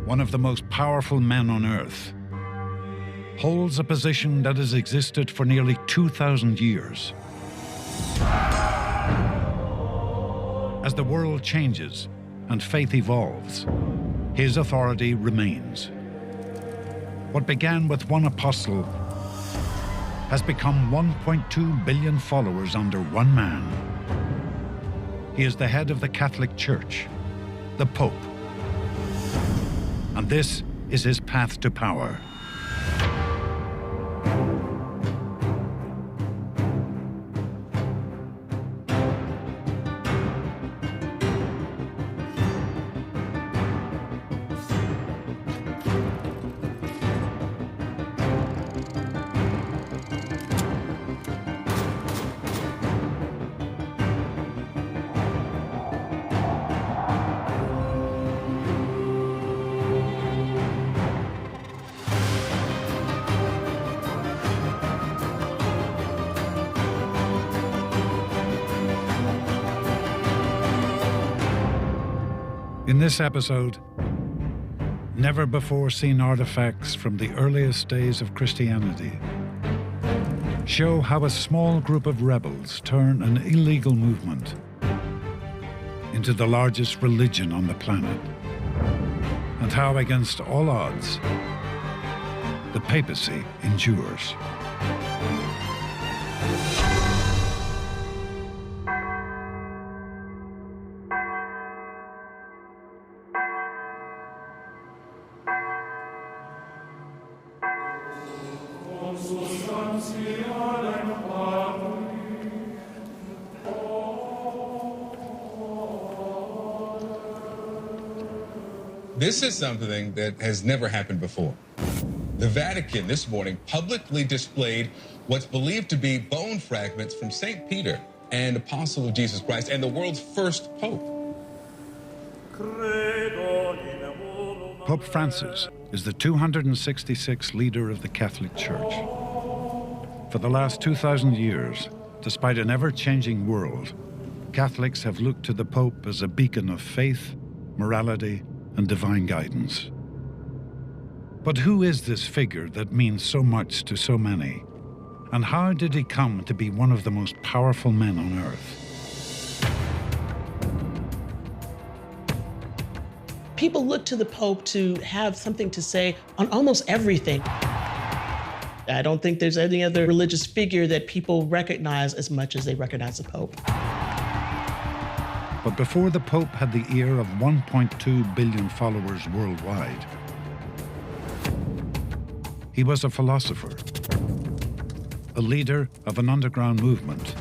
one of the most powerful men on earth, holds a position that has existed for nearly 2,000 years. As the world changes and faith evolves, his authority remains. What began with one apostle has become 1.2 billion followers under one man. He is the head of the Catholic Church, the Pope. And this is his path to power. In this episode, never-before-seen artifacts from the earliest days of Christianity show how a small group of rebels turn an illegal movement into the largest religion on the planet, and how, against all odds, the papacy endures. This is something that has never happened before. The Vatican this morning publicly displayed what's believed to be bone fragments from St. Peter, an apostle of Jesus Christ and the world's first pope. Pope Francis is the 266th leader of the Catholic Church. For the last 2,000 years, despite an ever-changing world, Catholics have looked to the Pope as a beacon of faith, morality, and divine guidance. But who is this figure that means so much to so many? And how did he come to be one of the most powerful men on earth? People look to the Pope to have something to say on almost everything. I don't think there's any other religious figure that people recognize as much as they recognize the Pope. But before the Pope had the ear of 1.2 billion followers worldwide, he was a philosopher, a leader of an underground movement,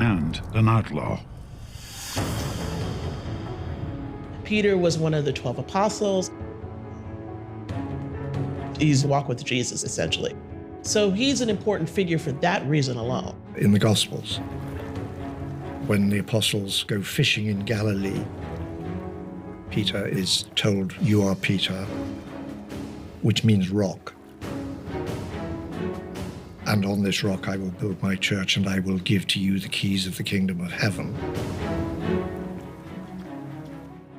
and an outlaw. Peter was one of the 12 apostles. He's walked with Jesus, essentially. So he's an important figure for that reason alone. In the Gospels, when the apostles go fishing in Galilee, Peter is told, "You are Peter," which means rock. "And on this rock I will build my church, and I will give to you the keys of the kingdom of heaven."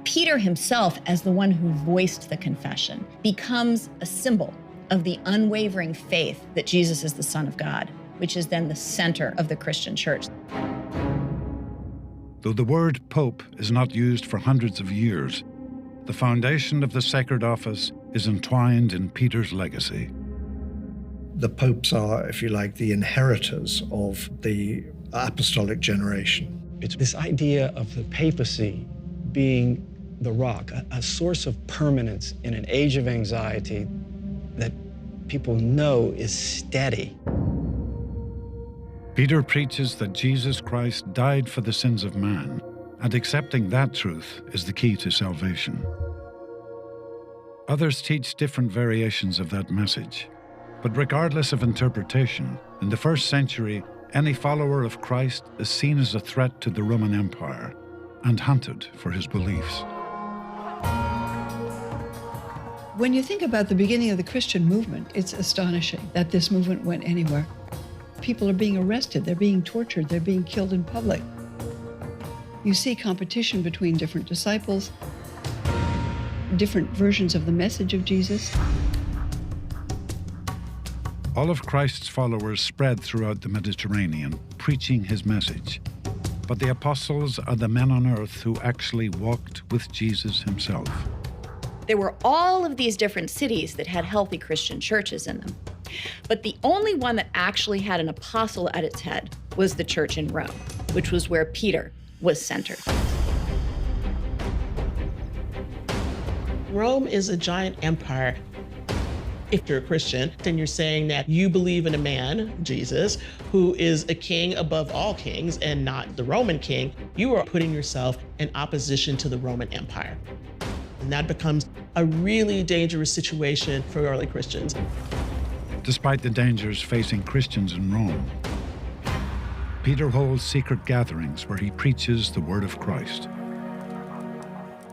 Peter himself, as the one who voiced the confession, becomes a symbol of the unwavering faith that Jesus is the Son of God, which is then the center of the Christian church. Though the word Pope is not used for hundreds of years, the foundation of the sacred office is entwined in Peter's legacy. The popes are, if you like, the inheritors of the apostolic generation. It's this idea of the papacy being the rock, a source of permanence in an age of anxiety that people know is steady. Peter preaches that Jesus Christ died for the sins of man, and accepting that truth is the key to salvation. Others teach different variations of that message, but regardless of interpretation, in the first century, any follower of Christ is seen as a threat to the Roman Empire and hunted for his beliefs. When you think about the beginning of the Christian movement, it's astonishing that this movement went anywhere. People are being arrested, they're being tortured, they're being killed in public. You see competition between different disciples. different versions of the message of Jesus. All of Christ's followers spread throughout the Mediterranean, preaching his message. But the apostles are the men on earth who actually walked with Jesus himself. There were all of these different cities that had healthy Christian churches in them. But the only one that actually had an apostle at its head was the church in Rome, which was where Peter was centered. Rome is a giant empire. If you're a Christian, then you're saying that you believe in a man, Jesus, who is a king above all kings and not the Roman king. You are putting yourself in opposition to the Roman Empire. And that becomes a really dangerous situation for early Christians. Despite the dangers facing Christians in Rome, Peter holds secret gatherings where he preaches the word of Christ.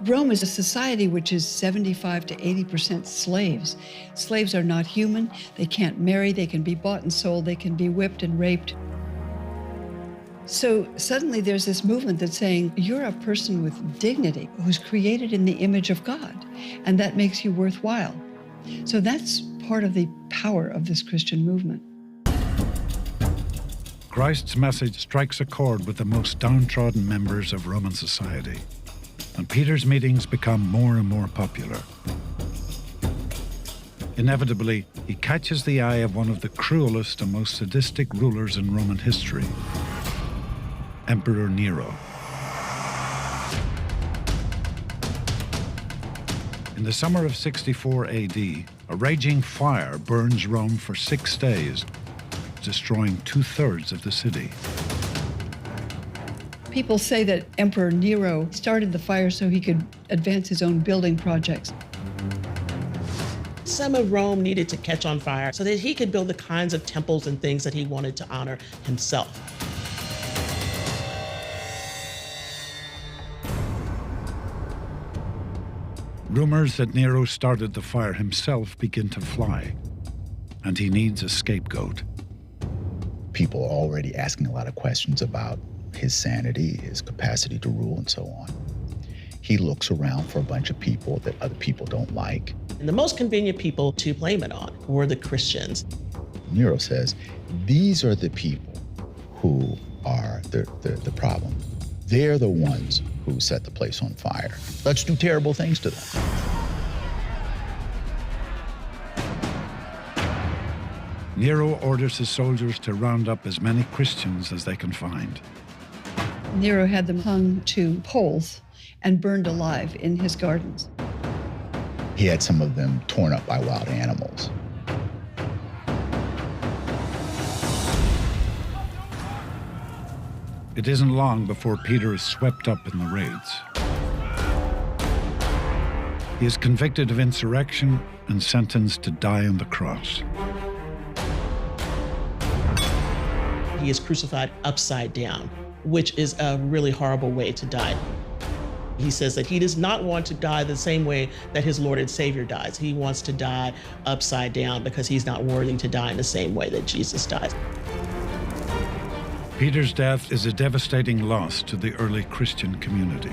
Rome is a society which is 75 to 80% slaves. Slaves are not human. They can't marry. They can be bought and sold. They can be whipped and raped. So suddenly there's this movement that's saying, you're a person with dignity who's created in the image of God, and that makes you worthwhile. So that's part of the power of this Christian movement. Christ's message strikes a chord with the most downtrodden members of Roman society, and Peter's meetings become more and more popular. Inevitably, he catches the eye of one of the cruelest and most sadistic rulers in Roman history, Emperor Nero. In the summer of 64 AD, a raging fire burns Rome for 6 days, destroying 2/3 of the city. People say that Emperor Nero started the fire so he could advance his own building projects. Some of Rome needed to catch on fire so that he could build the kinds of temples and things that he wanted to honor himself. Rumors that Nero started the fire himself begin to fly, and he needs a scapegoat. People are already asking a lot of questions about his sanity, his capacity to rule, and so on. He looks around for a bunch of people that other people don't like. And the most convenient people to blame it on were the Christians. Nero says, these are the people who are the problem. They're the ones who set the place on fire. Let's do terrible things to them. Nero orders his soldiers to round up as many Christians as they can find. Nero had them hung to poles and burned alive in his gardens. He had some of them torn up by wild animals. It isn't long before Peter is swept up in the raids. He is convicted of insurrection and sentenced to die on the cross. He is crucified upside down, which is a really horrible way to die. He says that he does not want to die the same way that his Lord and Savior dies. He wants to die upside down because he's not worthy to die in the same way that Jesus died. Peter's death is a devastating loss to the early Christian community.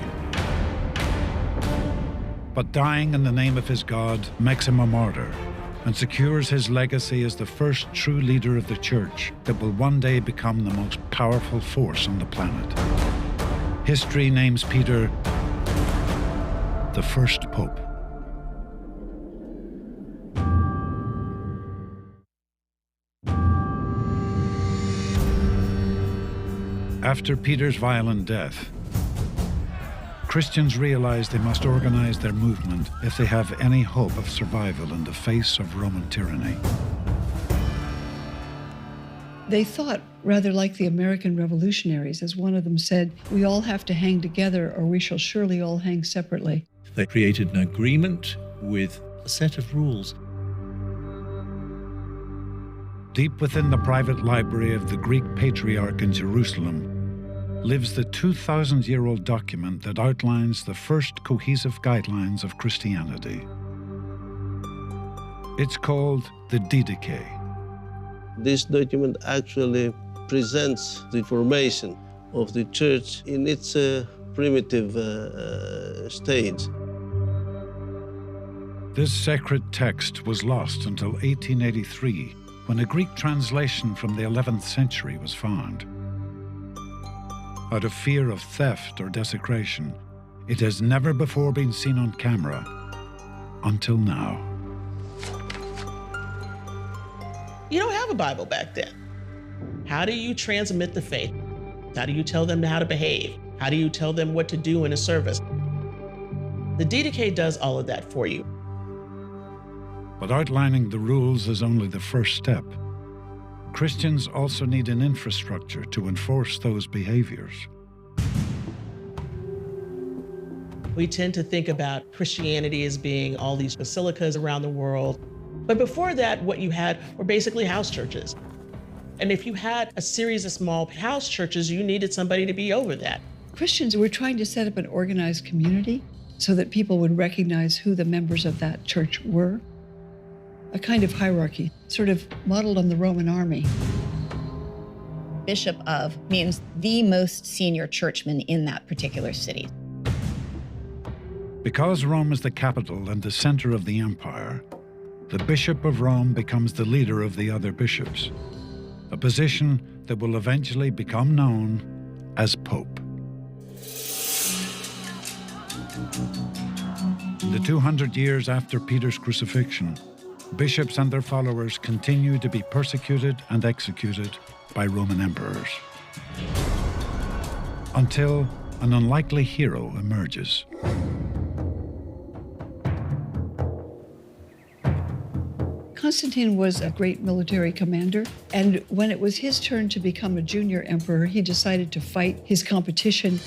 But dying in the name of his God makes him a martyr and secures his legacy as the first true leader of the church that will one day become the most powerful force on the planet. History names Peter the first pope. After Peter's violent death, Christians realize they must organize their movement if they have any hope of survival in the face of Roman tyranny. They thought rather like the American revolutionaries. As one of them said, we all have to hang together or we shall surely all hang separately. They created an agreement with a set of rules. Deep within the private library of the Greek Patriarch in Jerusalem lives the 2,000-year-old document that outlines the first cohesive guidelines of Christianity. It's called the Didache. This document actually presents the formation of the church in its primitive stage. This sacred text was lost until 1883, when a Greek translation from the 11th century was found. Out of fear of theft or desecration, it has never before been seen on camera until now. You don't have a Bible back then. How do you transmit the faith? How do you tell them how to behave? How do you tell them what to do in a service? The DDK does all of that for you. But outlining the rules is only the first step. Christians also need an infrastructure to enforce those behaviors. We tend to think about Christianity as being all these basilicas around the world. But before that, what you had were basically house churches. And if you had a series of small house churches, you needed somebody to be over that. Christians were trying to set up an organized community so that people would recognize who the members of that church were. A kind of hierarchy, sort of modeled on the Roman army. Bishop of means the most senior churchman in that particular city. Because Rome is the capital and the center of the empire, the Bishop of Rome becomes the leader of the other bishops, a position that will eventually become known as Pope. In the 200 years after Peter's crucifixion, bishops and their followers continue to be persecuted and executed by Roman emperors, until an unlikely hero emerges. Constantine was a great military commander, and when it was his turn to become a junior emperor, he decided to fight his competition.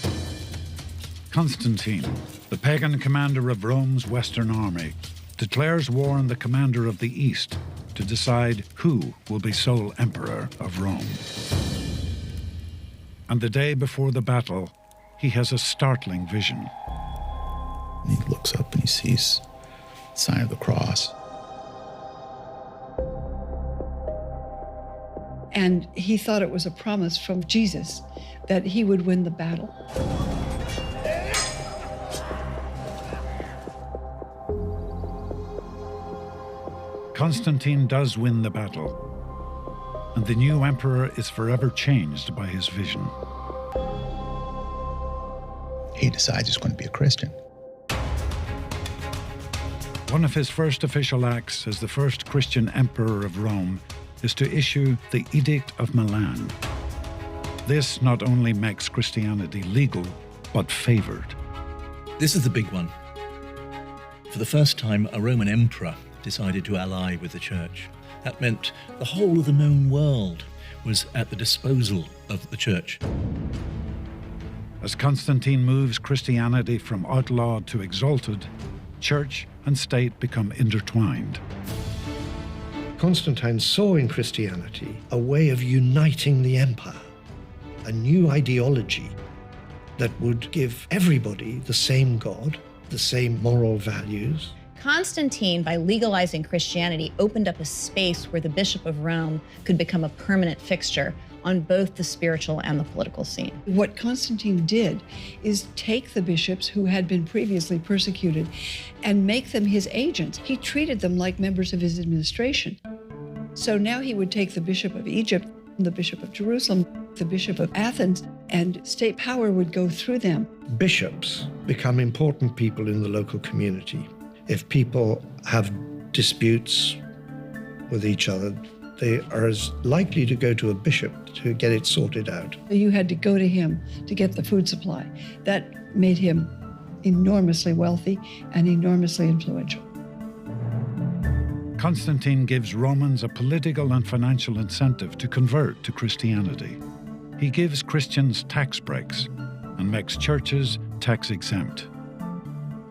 Constantine, the pagan commander of Rome's Western army, declares war on the commander of the East to decide who will be sole emperor of Rome. And the day before the battle, he has a startling vision. He looks up and he sees the sign of the cross. And he thought it was a promise from Jesus that he would win the battle. Constantine does win the battle, and the new emperor is forever changed by his vision. He decides he's going to be a Christian. One of his first official acts as the first Christian emperor of Rome is to issue the Edict of Milan. This not only makes Christianity legal, but favored. This is the big one. For the first time, a Roman emperor decided to ally with the church. That meant the whole of the known world was at the disposal of the church. As Constantine moves Christianity from outlawed to exalted, church and state become intertwined. Constantine saw in Christianity a way of uniting the empire, a new ideology that would give everybody the same God, the same moral values. Constantine, by legalizing Christianity, opened up a space where the Bishop of Rome could become a permanent fixture on both the spiritual and the political scene. What Constantine did is take the bishops who had been previously persecuted and make them his agents. He treated them like members of his administration. So now he would take the Bishop of Egypt, the Bishop of Jerusalem, the Bishop of Athens, and state power would go through them. Bishops become important people in the local community. If people have disputes with each other, they are as likely to go to a bishop to get it sorted out. You had to go to him to get the food supply. That made him enormously wealthy and enormously influential. Constantine gives Romans a political and financial incentive to convert to Christianity. He gives Christians tax breaks and makes churches tax exempt.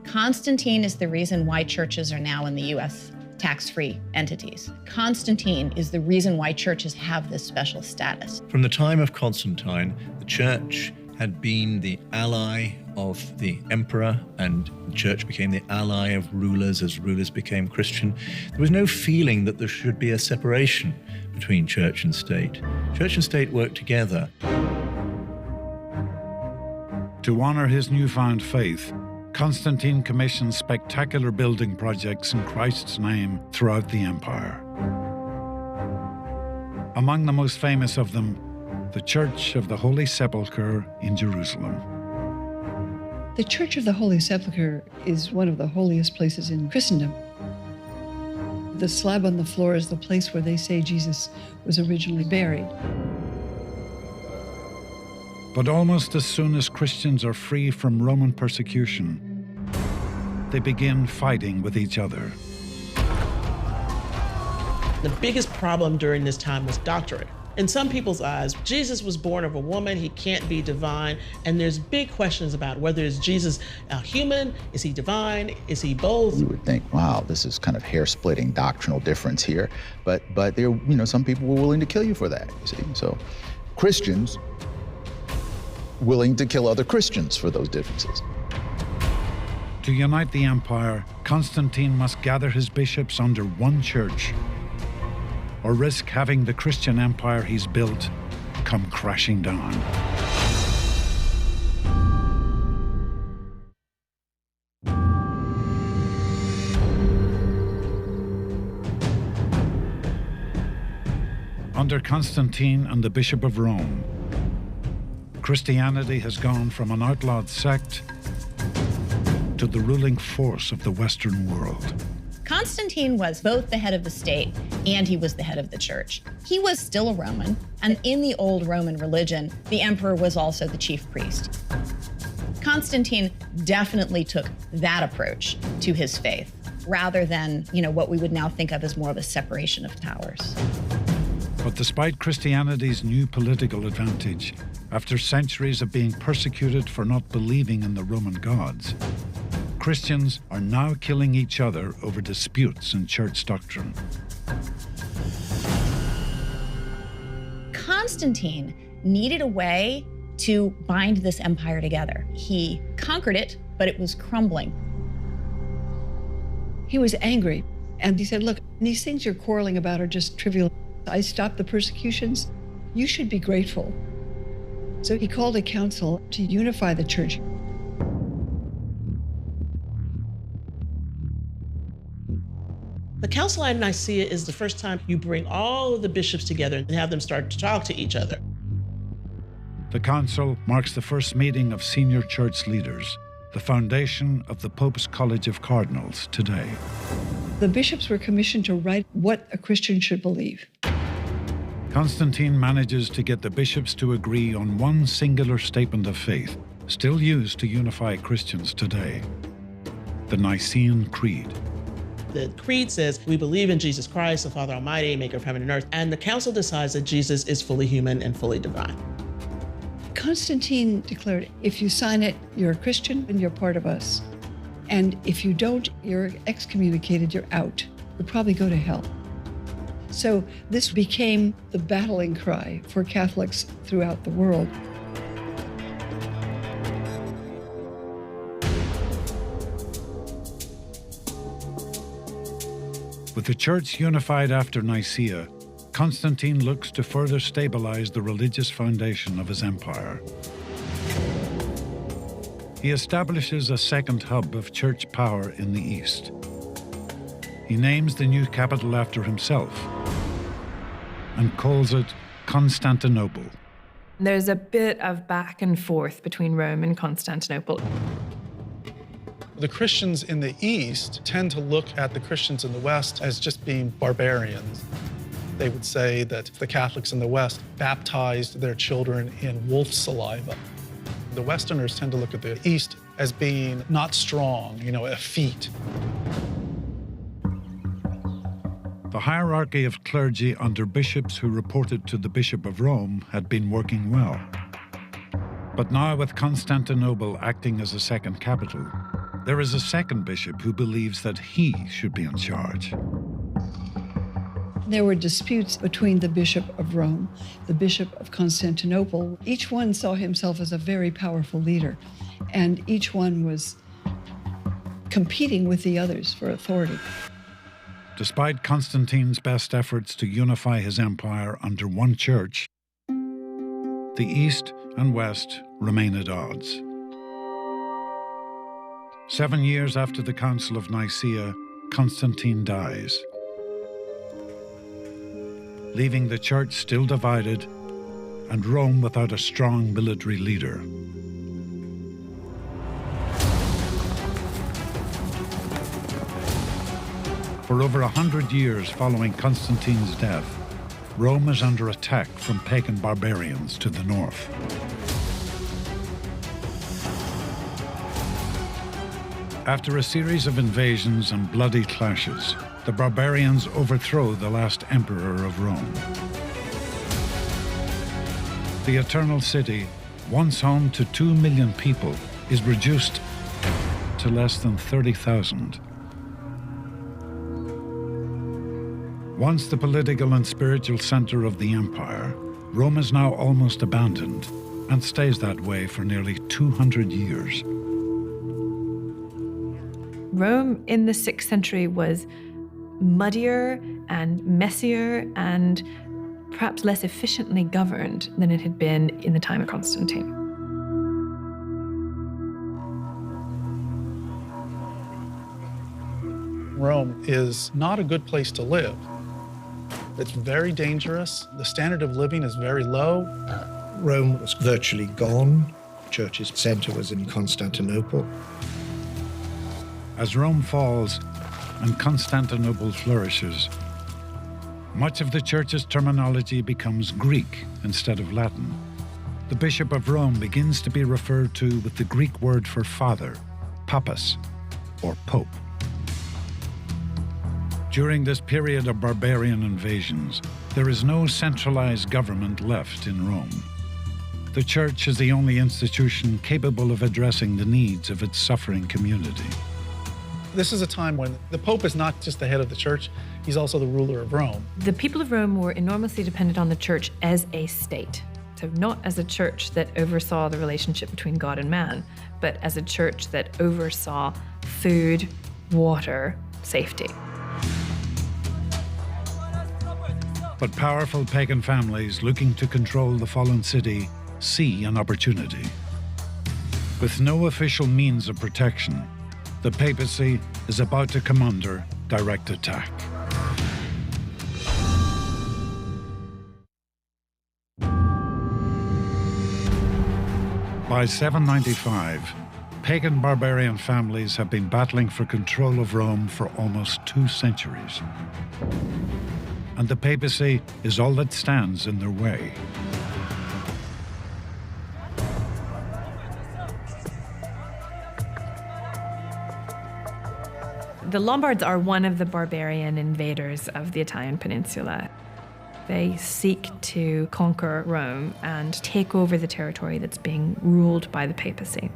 Constantine is the reason why churches are now in the U.S. tax-free entities. Constantine is the reason why churches have this special status. From the time of Constantine, the church had been the ally of the emperor, and the church became the ally of rulers as rulers became Christian. There was no feeling that there should be a separation between church and state. Church and state worked together. To honor his newfound faith, Constantine commissioned spectacular building projects in Christ's name throughout the empire. Among the most famous of them, the Church of the Holy Sepulchre in Jerusalem. The Church of the Holy Sepulchre is one of the holiest places in Christendom. The slab on the floor is the place where they say Jesus was originally buried. But almost as soon as Christians are free from Roman persecution, they begin fighting with each other. The biggest problem during this time was doctrine. In some people's eyes, Jesus was born of a woman, he can't be divine, and there's big questions about whether is Jesus human, is he divine, is he both? You would think, wow, this is kind of hair-splitting doctrinal difference here, but there, some people were willing to kill you for that, you see. So Christians willing to kill other Christians for those differences. To unite the empire, Constantine must gather his bishops under one church, or risk having the Christian empire he's built come crashing down. Under Constantine and the Bishop of Rome, Christianity has gone from an outlawed sect to the ruling force of the Western world. Constantine was both the head of the state and he was the head of the church. He was still a Roman, and in the old Roman religion, the emperor was also the chief priest. Constantine definitely took that approach to his faith, rather than, what we would now think of as more of a separation of powers. But despite Christianity's new political advantage, after centuries of being persecuted for not believing in the Roman gods, Christians are now killing each other over disputes in church doctrine. Constantine needed a way to bind this empire together. He conquered it, but it was crumbling. He was angry, and he said, look, these things you're quarreling about are just trivial. I stopped the persecutions. You should be grateful. So he called a council to unify the church. The Council of Nicaea is the first time you bring all of the bishops together and have them start to talk to each other. The council marks the first meeting of senior church leaders, the foundation of the Pope's College of Cardinals today. The bishops were commissioned to write what a Christian should believe. Constantine manages to get the bishops to agree on one singular statement of faith, still used to unify Christians today: the Nicene Creed. The creed says, we believe in Jesus Christ, the Father Almighty, maker of heaven and earth, and the council decides that Jesus is fully human and fully divine. Constantine declared, if you sign it, you're a Christian and you're part of us. And if you don't, you're excommunicated, you're out. You'll probably go to hell. So this became the battling cry for Catholics throughout the world. With the church unified after Nicaea, Constantine looks to further stabilize the religious foundation of his empire. He establishes a second hub of church power in the East. He names the new capital after himself and calls it Constantinople. There's a bit of back and forth between Rome and Constantinople. The Christians in the East tend to look at the Christians in the West as just being barbarians. They would say that the Catholics in the West baptized their children in wolf saliva. The Westerners tend to look at the East as being not strong, effete. The hierarchy of clergy under bishops who reported to the Bishop of Rome had been working well. But now, with Constantinople acting as a second capital, there is a second bishop who believes that he should be in charge. There were disputes between the Bishop of Rome, the Bishop of Constantinople. Each one saw himself as a very powerful leader, and each one was competing with the others for authority. Despite Constantine's best efforts to unify his empire under one church, the East and West remain at odds. 7 years after the Council of Nicaea, Constantine dies, leaving the church still divided and Rome without a strong military leader. For over 100 years following Constantine's death, Rome is under attack from pagan barbarians to the north. After a series of invasions and bloody clashes, the barbarians overthrow the last emperor of Rome. The Eternal City, once home to 2 million people, is reduced to less than 30,000. Once the political and spiritual center of the empire, Rome is now almost abandoned and stays that way for nearly 200 years. Rome in the 6th century was muddier and messier and perhaps less efficiently governed than it had been in the time of Constantine. Rome is not a good place to live. It's very dangerous. The standard of living is very low. Rome was virtually gone. The church's center was in Constantinople. As Rome falls and Constantinople flourishes, much of the church's terminology becomes Greek instead of Latin. The Bishop of Rome begins to be referred to with the Greek word for father, papas, or pope. During this period of barbarian invasions, there is no centralized government left in Rome. The church is the only institution capable of addressing the needs of its suffering community. This is a time when the Pope is not just the head of the church, he's also the ruler of Rome. The people of Rome were enormously dependent on the church as a state. So not as a church that oversaw the relationship between God and man, but as a church that oversaw food, water, safety. But powerful pagan families looking to control the fallen city see an opportunity. With no official means of protection, the papacy is about to come under direct attack. By 795, pagan barbarian families have been battling for control of Rome for almost 2 centuries. And the papacy is all that stands in their way. The Lombards are one of the barbarian invaders of the Italian peninsula. They seek to conquer Rome and take over the territory that's being ruled by the papacy.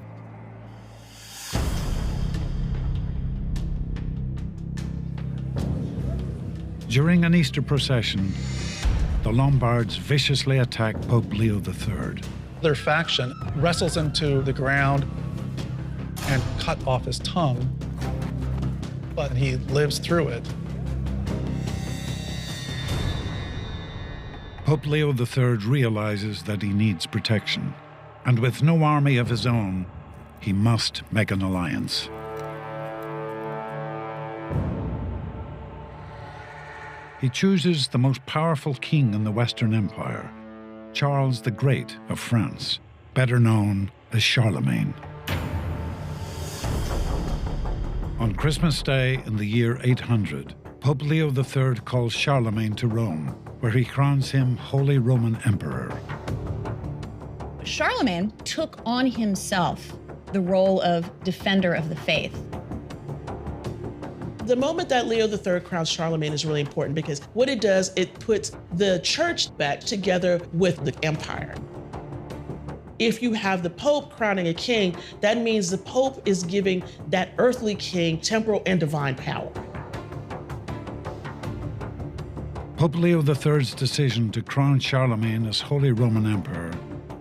During an Easter procession, the Lombards viciously attack Pope Leo III. Their faction wrestles him to the ground and cut off his tongue, but he lives through it. Pope Leo III realizes that he needs protection, and with no army of his own, he must make an alliance. He chooses the most powerful king in the Western Empire, Charles the Great of France, better known as Charlemagne. On Christmas Day in the year 800, Pope Leo III calls Charlemagne to Rome, where he crowns him Holy Roman Emperor. Charlemagne took on himself the role of defender of the faith. The moment that Leo III crowns Charlemagne is really important because what it does, it puts the church back together with the empire. If you have the Pope crowning a king, that means the Pope is giving that earthly king temporal and divine power. Pope Leo III's decision to crown Charlemagne as Holy Roman Emperor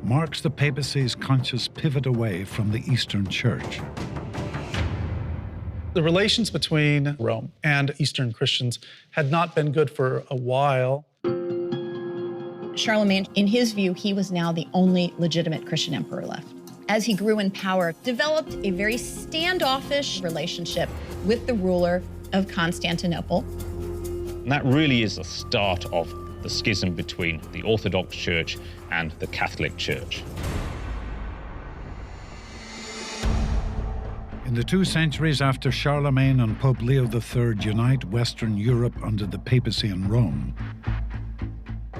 marks the papacy's conscious pivot away from the Eastern Church. The relations between Rome and Eastern Christians had not been good for a while. Charlemagne, in his view, he was now the only legitimate Christian emperor left. as he grew in power, developed a very standoffish relationship with the ruler of Constantinople. And that really is the start of the schism between the Orthodox Church and the Catholic Church. In the 2 centuries after Charlemagne and Pope Leo III unite Western Europe under the papacy in Rome,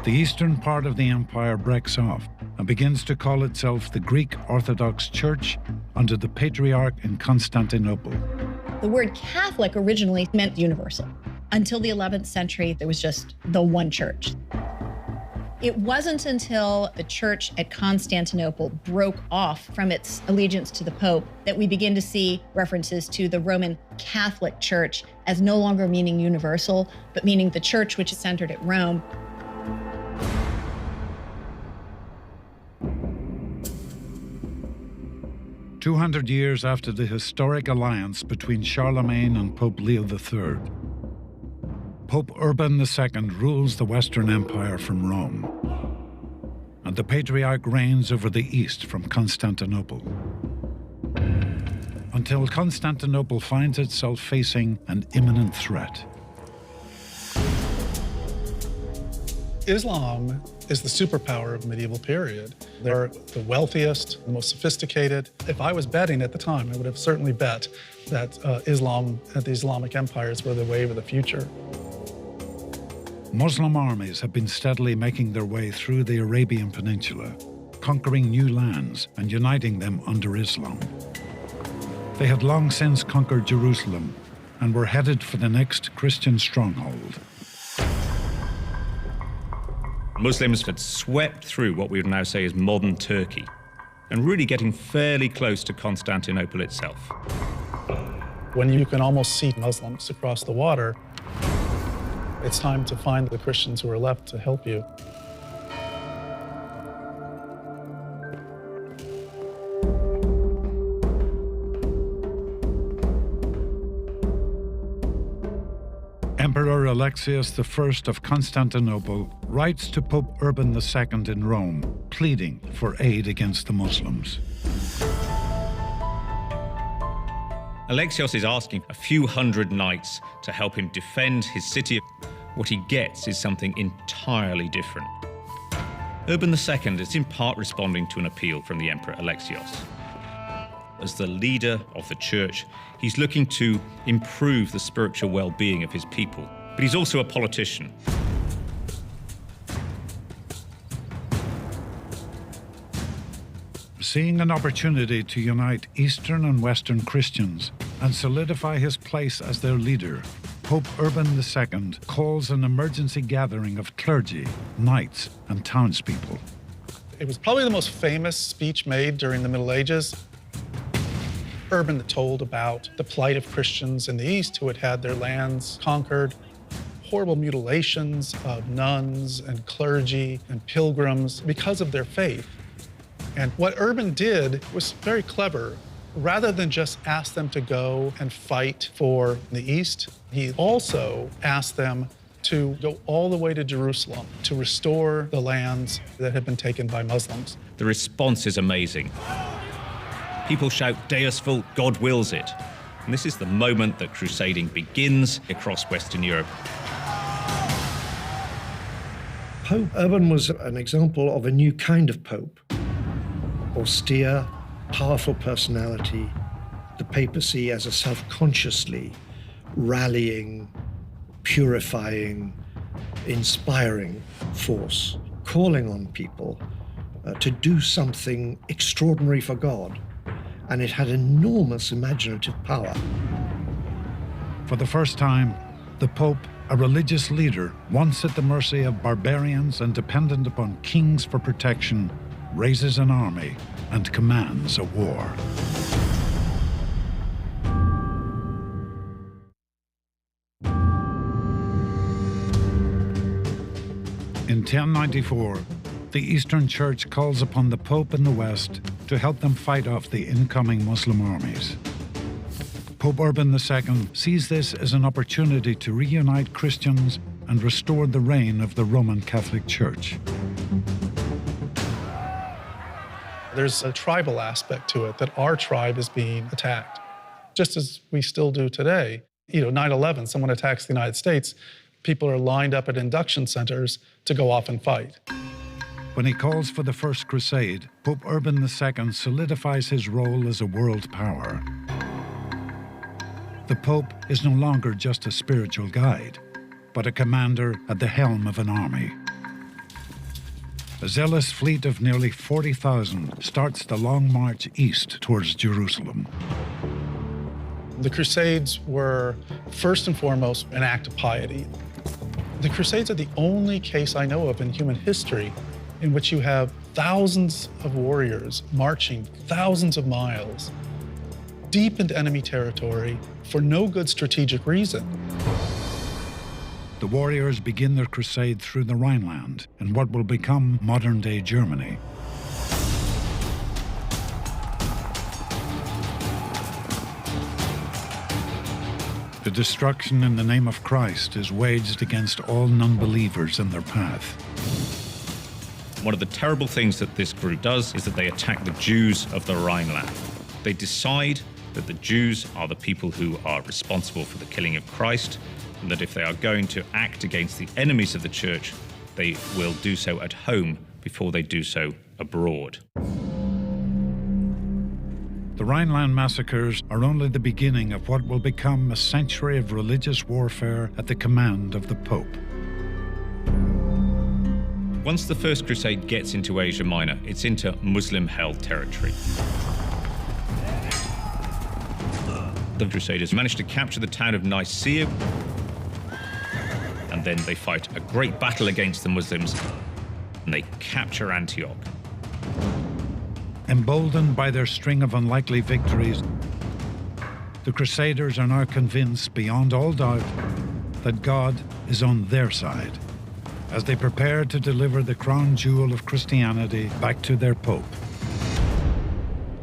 the eastern part of the empire breaks off and begins to call itself the Greek Orthodox Church under the Patriarch in Constantinople. The word Catholic originally meant universal. Until the 11th century, there was just the one church. It wasn't until the church at Constantinople broke off from its allegiance to the Pope that we begin to see references to the Roman Catholic Church as no longer meaning universal, but meaning the church which is centered at Rome. "200 years after the historic alliance between Charlemagne and Pope Leo III, Pope Urban II rules the Western Empire from Rome, and the Patriarch reigns over the East from Constantinople, until Constantinople finds itself facing an imminent threat. Islam is the superpower of the medieval period. They're the wealthiest, the most sophisticated. If I was betting at the time, I would have certainly bet that Islam and the Islamic empires were the wave of the future. Muslim armies have been steadily making their way through the Arabian Peninsula, conquering new lands and uniting them under Islam. They had long since conquered Jerusalem and were headed for the next Christian stronghold. Muslims had swept through what we would now say is modern Turkey, and really getting fairly close to Constantinople itself. When you can almost see Muslims across the water, it's time to find the Christians who are left to help you. Emperor Alexius I of Constantinople writes to Pope Urban II in Rome, pleading for aid against the Muslims. Alexios is asking a few hundred knights to help him defend his city. What he gets is something entirely different. Urban II is in part responding to an appeal from the Emperor Alexios. As the leader of the church, he's looking to improve the spiritual well-being of his people, but he's also a politician. Seeing an opportunity to unite Eastern and Western Christians and solidify his place as their leader, Pope Urban II calls an emergency gathering of clergy, knights, and townspeople. It was probably the most famous speech made during the Middle Ages. Urban told about the plight of Christians in the East who had had their lands conquered, horrible mutilations of nuns and clergy and pilgrims because of their faith. And what Urban did was very clever. Rather than just ask them to go and fight for the East, he also asked them to go all the way to Jerusalem to restore the lands that had been taken by Muslims. The response is amazing. People shout, "Deus vult, God wills it." And this is the moment that crusading begins across Western Europe. Pope Urban was an example of a new kind of pope. Austere, powerful personality, the papacy as a self-consciously rallying, purifying, inspiring force, calling on people to do something extraordinary for God. And it had enormous imaginative power. For the first time, the Pope, a religious leader, once at the mercy of barbarians and dependent upon kings for protection, raises an army and commands a war. In 1094, the Eastern Church calls upon the Pope in the West to help them fight off the incoming Muslim armies. Pope Urban II sees this as an opportunity to reunite Christians and restore the reign of the Roman Catholic Church. There's a tribal aspect to it, that our tribe is being attacked, just as we still do today. 9/11, someone attacks the United States, people are lined up at induction centers to go off and fight. When he calls for the First Crusade, Pope Urban II solidifies his role as a world power. The Pope is no longer just a spiritual guide, but a commander at the helm of an army. A zealous fleet of nearly 40,000 starts the long march east towards Jerusalem. The Crusades were first and foremost an act of piety. The Crusades are the only case I know of in human history in which you have thousands of warriors marching thousands of miles deep into enemy territory for no good strategic reason. The warriors begin their crusade through the Rhineland in what will become modern-day Germany. The destruction in the name of Christ is waged against all non-believers in their path. One of the terrible things that this group does is that they attack the Jews of the Rhineland. They decide that the Jews are the people who are responsible for the killing of Christ, and that if they are going to act against the enemies of the church, they will do so at home before they do so abroad. The Rhineland massacres are only the beginning of what will become a century of religious warfare at the command of the Pope. Once the First Crusade gets into Asia Minor, it's into Muslim-held territory. The Crusaders managed to capture the town of Nicaea, and then they fight a great battle against the Muslims, and they capture Antioch. Emboldened by their string of unlikely victories, the Crusaders are now convinced beyond all doubt that God is on their side as they prepare to deliver the crown jewel of Christianity back to their Pope,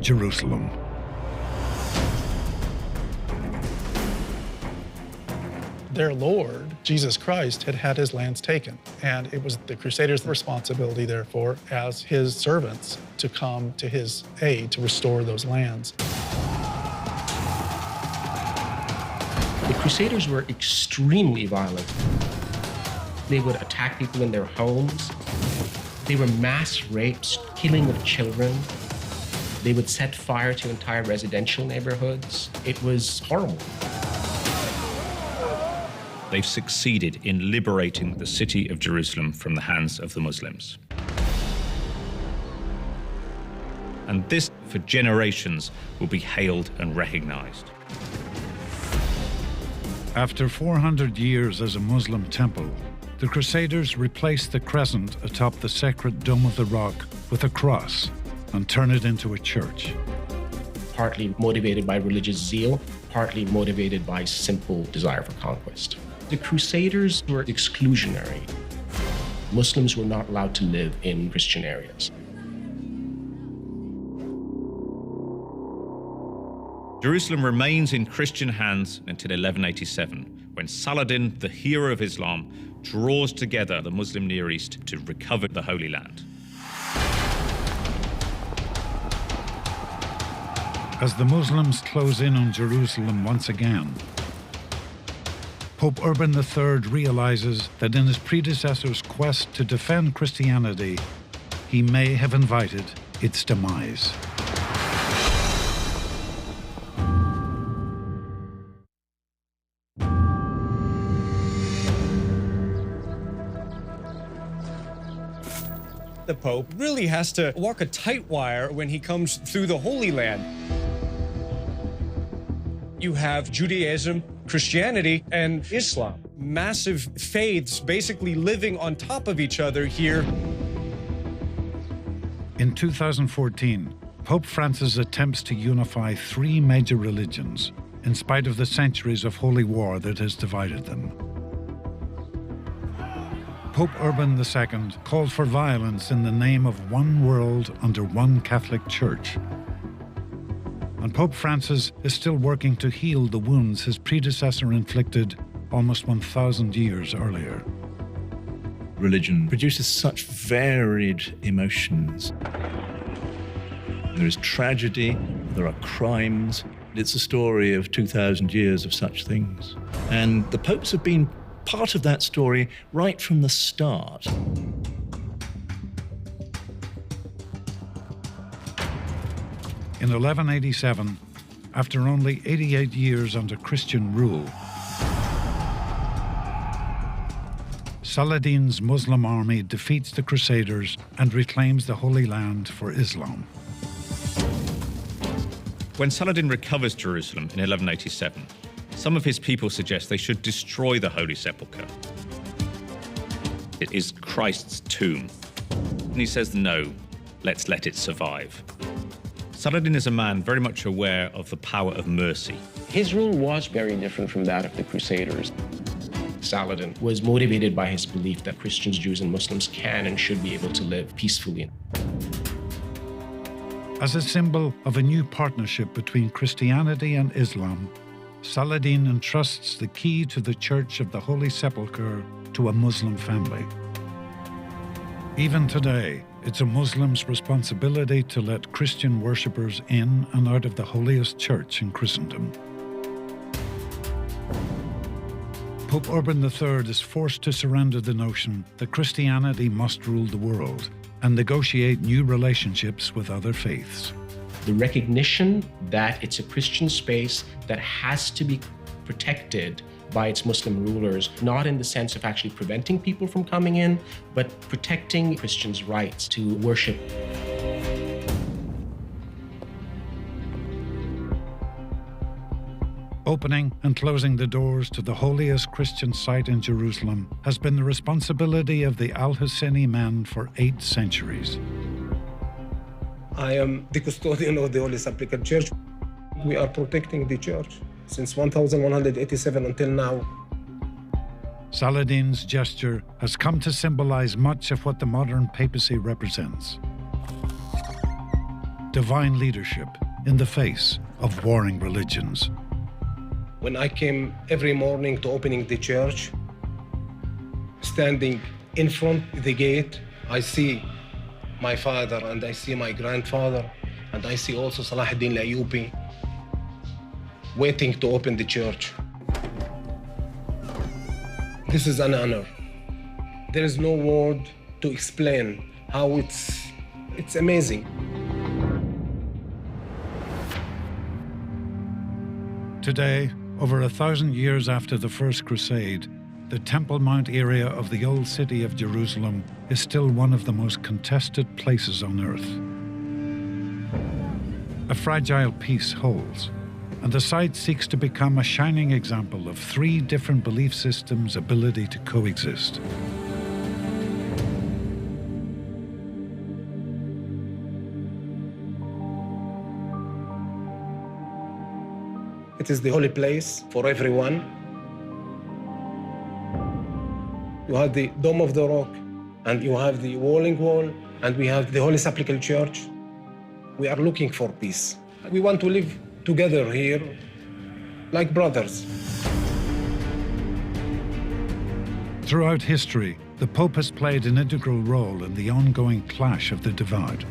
Jerusalem. Their Lord, Jesus Christ, had had his lands taken, and it was the Crusaders' responsibility, therefore, as his servants, to come to his aid to restore those lands. The Crusaders were extremely violent. They would attack people in their homes. They were mass rapes, killing of children. They would set fire to entire residential neighborhoods. It was horrible. They've succeeded in liberating the city of Jerusalem from the hands of the Muslims. And this, for generations, will be hailed and recognized. After 400 years as a Muslim temple, the Crusaders replaced the crescent atop the sacred Dome of the Rock with a cross and turn it into a church. Partly motivated by religious zeal, partly motivated by simple desire for conquest. The Crusaders were exclusionary. Muslims were not allowed to live in Christian areas. Jerusalem remains in Christian hands until 1187, when Saladin, the hero of Islam, draws together the Muslim Near East to recover the Holy Land. As the Muslims close in on Jerusalem once again, Pope Urban III realizes that in his predecessor's quest to defend Christianity, he may have invited its demise. The Pope really has to walk a tight wire when he comes through the Holy Land. You have Judaism, Christianity, and Islam. Massive faiths basically living on top of each other here. In 2014, Pope Francis attempts to unify three major religions, in spite of the centuries of holy war that has divided them. Pope Urban II called for violence in the name of one world under one Catholic Church. And Pope Francis is still working to heal the wounds his predecessor inflicted almost 1,000 years earlier. Religion produces such varied emotions. There is tragedy, there are crimes. It's a story of 2,000 years of such things. And the popes have been part of that story right from the start. In 1187, after only 88 years under Christian rule, Saladin's Muslim army defeats the Crusaders and reclaims the Holy Land for Islam. When Saladin recovers Jerusalem in 1187, some of his people suggest they should destroy the Holy Sepulchre. It is Christ's tomb. And he says, no, let's let it survive. Saladin is a man very much aware of the power of mercy. His rule was very different from that of the Crusaders. Saladin was motivated by his belief that Christians, Jews, and Muslims can and should be able to live peacefully. As a symbol of a new partnership between Christianity and Islam, Saladin entrusts the key to the Church of the Holy Sepulchre to a Muslim family. Even today, it's a Muslim's responsibility to let Christian worshippers in and out of the holiest church in Christendom. Pope Urban III is forced to surrender the notion that Christianity must rule the world and negotiate new relationships with other faiths. The recognition that it's a Christian space that has to be protected by its Muslim rulers, not in the sense of actually preventing people from coming in, but protecting Christians' rights to worship. Opening and closing the doors to the holiest Christian site in Jerusalem has been the responsibility of the Al-Husseini men for 8 centuries. I am the custodian of the Holy Sepulchre Church. We are protecting the church since 1187 until now. Saladin's gesture has come to symbolize much of what the modern papacy represents. Divine leadership in the face of warring religions. When I came every morning to opening the church, standing in front of the gate, I see my father and I see my grandfather and I see also Salah ad-Din al-Ayyubi waiting to open the church. This is an honor. There is no word to explain how it's amazing. Today, over 1,000 years after the First Crusade, the Temple Mount area of the old city of Jerusalem is still one of the most contested places on earth. A fragile peace holds, and the site seeks to become a shining example of 3 different belief systems' ability to coexist. It is the holy place for everyone. You have the Dome of the Rock, and you have the Wailing Wall, and we have the Holy Sepulchre Church. We are looking for peace. We want to live together here like brothers. Throughout history, the Pope has played an integral role in the ongoing clash of the divide.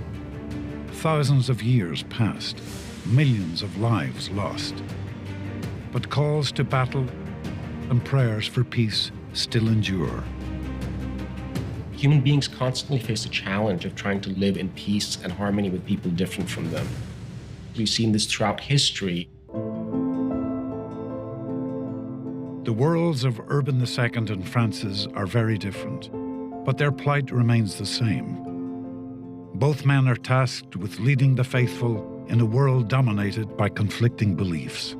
Thousands of years passed, millions of lives lost. But calls to battle and prayers for peace still endure. Human beings constantly face the challenge of trying to live in peace and harmony with people different from them. We've seen this throughout history. The worlds of Urban II and Francis are very different, but their plight remains the same. Both men are tasked with leading the faithful in a world dominated by conflicting beliefs.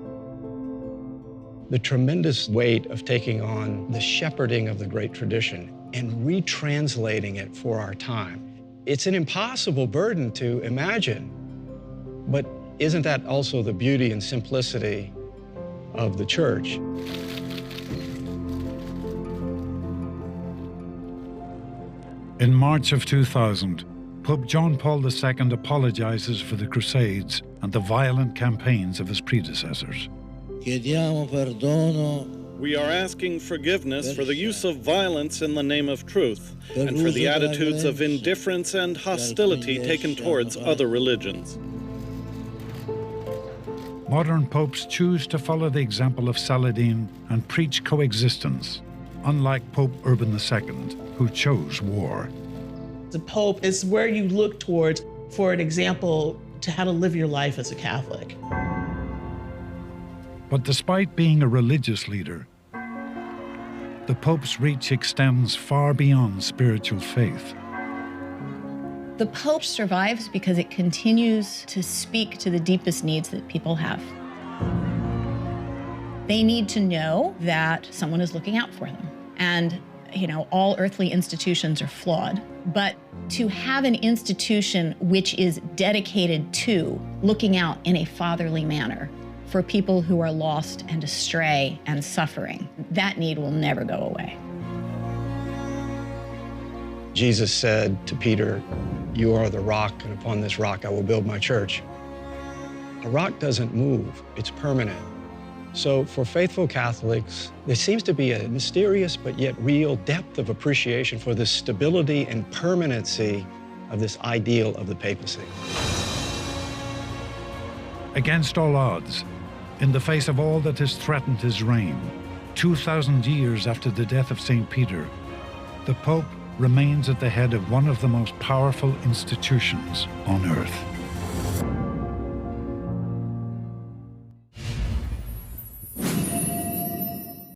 The tremendous weight of taking on the shepherding of the great tradition and retranslating it for our time. It's an impossible burden to imagine, but isn't that also the beauty and simplicity of the church? In March of 2000, Pope John Paul II apologizes for the Crusades and the violent campaigns of his predecessors. We are asking forgiveness for the use of violence in the name of truth, and for the attitudes of indifference and hostility taken towards other religions. Modern popes choose to follow the example of Saladin and preach coexistence, unlike Pope Urban II, who chose war. The Pope is where you look towards for an example to how to live your life as a Catholic. But despite being a religious leader, the Pope's reach extends far beyond spiritual faith. The Pope survives because it continues to speak to the deepest needs that people have. They need to know that someone is looking out for them. And, all earthly institutions are flawed, but to have an institution which is dedicated to looking out in a fatherly manner for people who are lost and astray and suffering, that need will never go away. Jesus said to Peter, "You are the rock, and upon this rock I will build my church." A rock doesn't move, it's permanent. So for faithful Catholics, there seems to be a mysterious but yet real depth of appreciation for the stability and permanency of this ideal of the papacy. Against all odds, in the face of all that has threatened his reign, 2,000 years after the death of St. Peter, the Pope remains at the head of one of the most powerful institutions on earth.